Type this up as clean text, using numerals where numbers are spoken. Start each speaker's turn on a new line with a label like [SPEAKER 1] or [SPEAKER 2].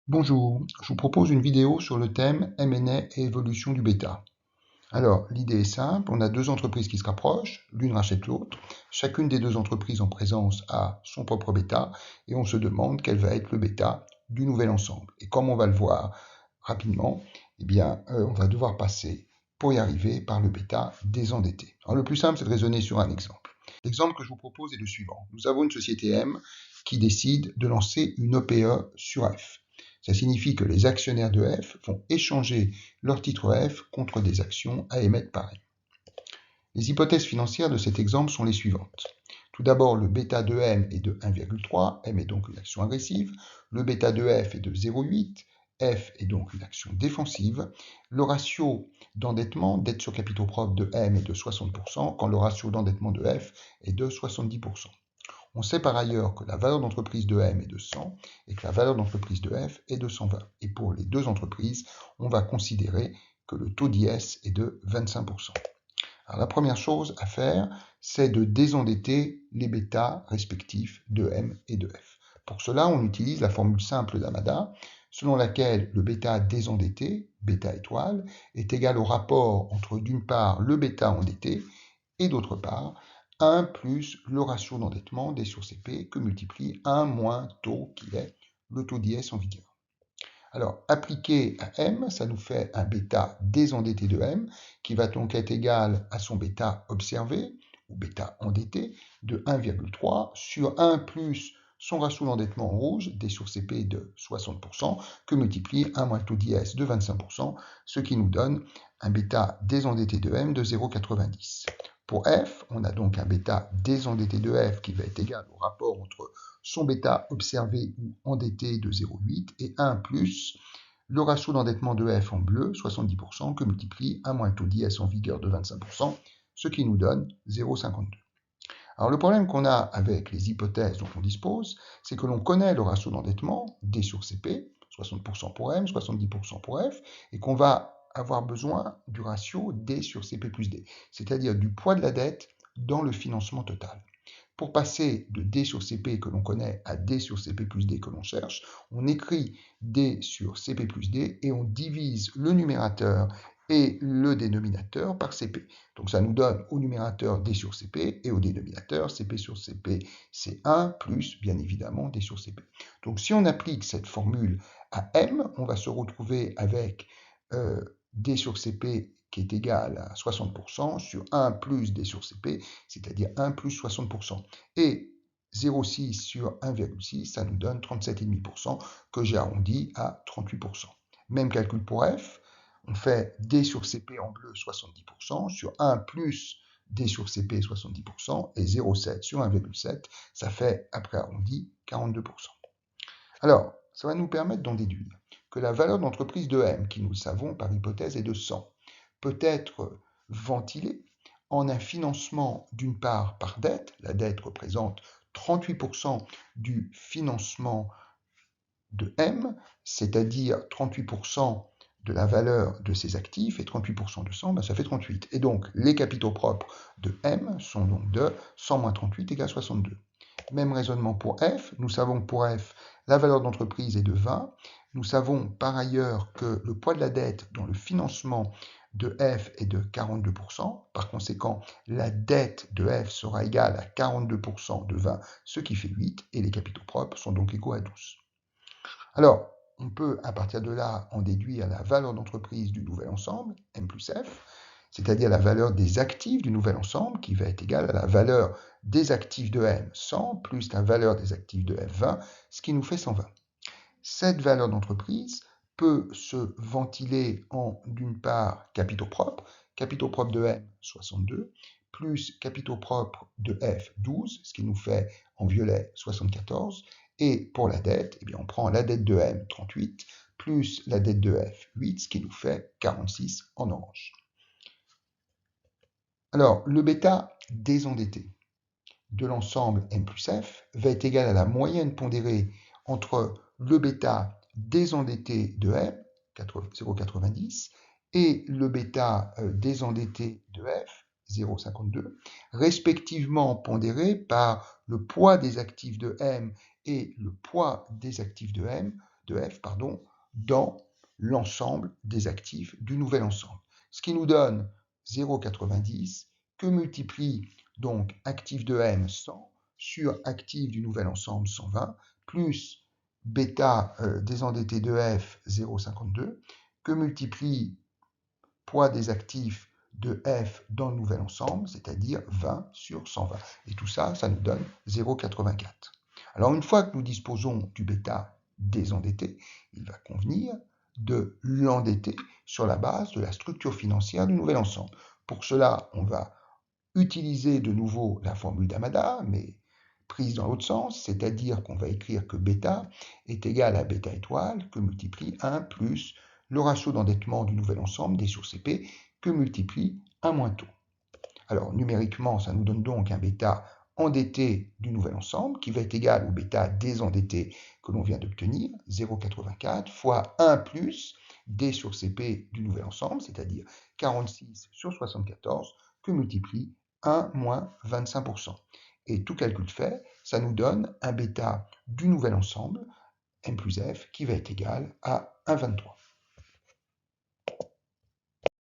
[SPEAKER 1] Bonjour, je vous propose une vidéo sur le thème M&A et évolution du bêta. Alors, l'idée est simple, on a deux entreprises qui se rapprochent, l'une rachète l'autre, chacune des deux entreprises en présence a son propre bêta, et on se demande quel va être le bêta du nouvel ensemble. Et comme on va le voir rapidement, on va devoir passer, pour y arriver, par le bêta désendetté. Alors, le plus simple, c'est de raisonner sur un exemple. L'exemple que je vous propose est le suivant. Nous avons une société M qui décide de lancer une OPE sur F. Ça signifie que les actionnaires de F vont échanger leur titre F contre des actions à émettre par M. Les hypothèses financières de cet exemple sont les suivantes. Tout d'abord, le bêta de M est de 1,3, M est donc une action agressive. Le bêta de F est de 0,8, F est donc une action défensive. Le ratio d'endettement, dette sur capitaux propres de M est de 60%, quand le ratio d'endettement de F est de 70%. On sait par ailleurs que la valeur d'entreprise de M est de 100 et que la valeur d'entreprise de F est de 120. Et pour les deux entreprises, on va considérer que le taux d'IS est de 25%. Alors la première chose à faire, c'est de désendetter les bêtas respectifs de M et de F. Pour cela, on utilise la formule simple d'Amada, selon laquelle le bêta désendetté, bêta étoile, est égal au rapport entre d'une part le bêta endetté et d'autre part 1 plus le ratio d'endettement D sur CP que multiplie 1 moins taux qui est le taux d'IS en vigueur. Alors, appliqué à M, ça nous fait un bêta désendetté de M qui va donc être égal à son bêta observé, ou bêta endetté, de 1,3 sur 1 plus son ratio d'endettement en rouge, D sur CP de 60%, que multiplie 1 moins le taux d'IS de 25%, ce qui nous donne un bêta désendetté de M de 0,90. Pour F, on a donc un bêta désendetté de F qui va être égal au rapport entre son bêta observé ou endetté de 0,8 et 1 plus le ratio d'endettement de F en bleu, 70%, que multiplie 1 moins le taux d'IS en vigueur de 25%, ce qui nous donne 0,52. Alors le problème qu'on a avec les hypothèses dont on dispose, c'est que l'on connaît le ratio d'endettement, D sur CP, 60% pour M, 70% pour F, et qu'on va avoir besoin du ratio D sur CP plus D, c'est-à-dire du poids de la dette dans le financement total. Pour passer de D sur CP que l'on connaît à D sur CP plus D que l'on cherche, on écrit D sur CP plus D et on divise le numérateur et le dénominateur par CP. Donc ça nous donne au numérateur D sur CP et au dénominateur CP sur CP, c'est 1 plus bien évidemment D sur CP. Donc si on applique cette formule à M, on va se retrouver avec D sur CP qui est égal à 60% sur 1 plus D sur CP, c'est-à-dire 1 plus 60%. Et 0,6 sur 1,6, ça nous donne 37,5% que j'ai arrondi à 38%. Même calcul pour F, on fait D sur CP en bleu 70% sur 1 plus D sur CP 70% et 0,7 sur 1,7, ça fait, après arrondi, 42%. Alors, ça va nous permettre d'en déduire que la valeur d'entreprise de M, qui nous le savons par hypothèse est de 100, peut être ventilée en un financement d'une part par dette, la dette représente 38% du financement de M, c'est-à-dire 38% de la valeur de ses actifs, et 38% de 100, ça fait 38. Et donc, les capitaux propres de M sont donc de 100 moins 38 égale 62. Même raisonnement pour F. Nous savons que pour F, la valeur d'entreprise est de 20. Nous savons par ailleurs que le poids de la dette dans le financement de F est de 42%. Par conséquent, la dette de F sera égale à 42% de 20, ce qui fait 8, et les capitaux propres sont donc égaux à 12. Alors, on peut à partir de là en déduire la valeur d'entreprise du nouvel ensemble, M plus F, c'est-à-dire la valeur des actifs du nouvel ensemble, qui va être égale à la valeur des actifs de M, 100, plus la valeur des actifs de F, 20, ce qui nous fait 120. Cette valeur d'entreprise peut se ventiler en, d'une part, capitaux propres de M, 62, plus capitaux propres de F, 12, ce qui nous fait en violet 74, et pour la dette, on prend la dette de M, 38, plus la dette de F, 8, ce qui nous fait 46 en orange. Alors, le bêta désendetté de l'ensemble M plus F va être égal à la moyenne pondérée entre le bêta désendetté de M, 0,90, et le bêta désendetté de F, 0,52, respectivement pondérés par le poids des actifs de M et le poids des actifs de M, de f dans l'ensemble des actifs du nouvel ensemble. Ce qui nous donne 0,90 que multiplie donc actif de M 100 sur actif du nouvel ensemble 120 plus bêta désendetté de F 0,52 que multiplie poids des actifs de F dans le nouvel ensemble, c'est-à-dire 20 sur 120. Et tout ça, ça nous donne 0,84. Alors une fois que nous disposons du bêta désendetté, il va convenir de l'endetter sur la base de la structure financière du nouvel ensemble. Pour cela, on va utiliser de nouveau la formule d'Hamada, mais prise dans l'autre sens, c'est-à-dire qu'on va écrire que bêta est égal à bêta étoile que multiplie 1 plus le ratio d'endettement du nouvel ensemble D sur CP que multiplie 1 moins taux. Alors numériquement, ça nous donne donc un bêta endetté du nouvel ensemble qui va être égal au bêta désendetté que l'on vient d'obtenir, 0,84 fois 1 plus D sur CP du nouvel ensemble, c'est-à-dire 46 sur 74, que multiplie 1 moins 25%. Et tout calcul fait, ça nous donne un bêta du nouvel ensemble, M plus F, qui va être égal à 1,23.